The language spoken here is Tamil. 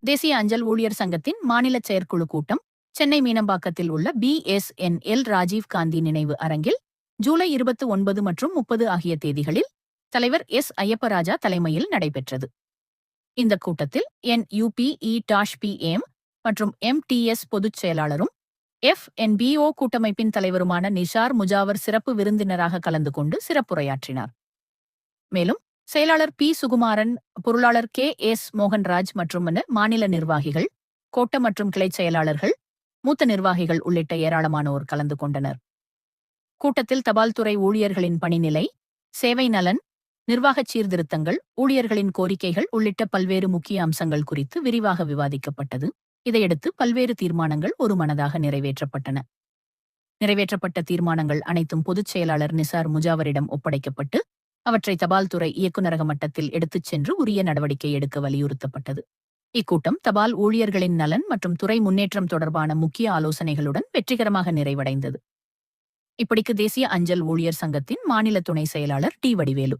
தேசிய அஞ்சல் ஊழியர் சங்கத்தின் மாநில செயற்குழு கூட்டம் சென்னை மீனம்பாக்கத்தில் உள்ள BSNL ராஜீவ் காந்தி நினைவு அரங்கில் ஜூலை 29 மற்றும் 30 ஆகிய தேதிகளில் தலைவர் ஐயப்பராஜா தலைமையில் நடைபெற்றது. இந்த கூட்டத்தில் NUPE-PM மற்றும் MTS பொதுச் செயலாளரும் FNBO கூட்டமைப்பின் தலைவருமான நிஷார் முஜாவர் சிறப்பு விருந்தினராக கலந்து கொண்டு சிறப்புரையாற்றினார். மேலும் செயலாளர் P. சுகுமாரன், பொருளாளர் KS மோகன்ராஜ் மற்றும் மாநில நிர்வாகிகள், கோட்ட மற்றும் கிளை செயலாளர்கள், மூத்த நிர்வாகிகள் உள்ளிட்ட ஏராளமானோர் கலந்து கொண்டனர். கூட்டத்தில் தபால் துறை ஊழியர்களின் பணிநிலை, சேவை நலன், நிர்வாகச் சீர்திருத்தங்கள், ஊழியர்களின் கோரிக்கைகள் உள்ளிட்ட பல்வேறு முக்கிய அம்சங்கள் குறித்து விரிவாக விவாதிக்கப்பட்டது. இதையடுத்து பல்வேறு தீர்மானங்கள் ஒருமனதாக நிறைவேற்றப்பட்டன. நிறைவேற்றப்பட்ட தீர்மானங்கள் அனைத்தும் பொதுச் செயலாளர் நிசார் முஜாவரிடம் ஒப்படைக்கப்பட்டு அவற்றை தபால் துறை இயக்குநரக மட்டத்தில் எடுத்துச் சென்று உரிய நடவடிக்கை எடுக்க வலியுறுத்தப்பட்டது. இக்கூட்டம் தபால் ஊழியர்களின் நலன் மற்றும் துறை முன்னேற்றம் தொடர்பான முக்கிய ஆலோசனைகளுடன் வெற்றிகரமாக நிறைவடைந்தது. இப்படிக்கு தேசிய அஞ்சல் ஊழியர் சங்கத்தின் மாநில துணை செயலாளர் டி. வடிவேலு.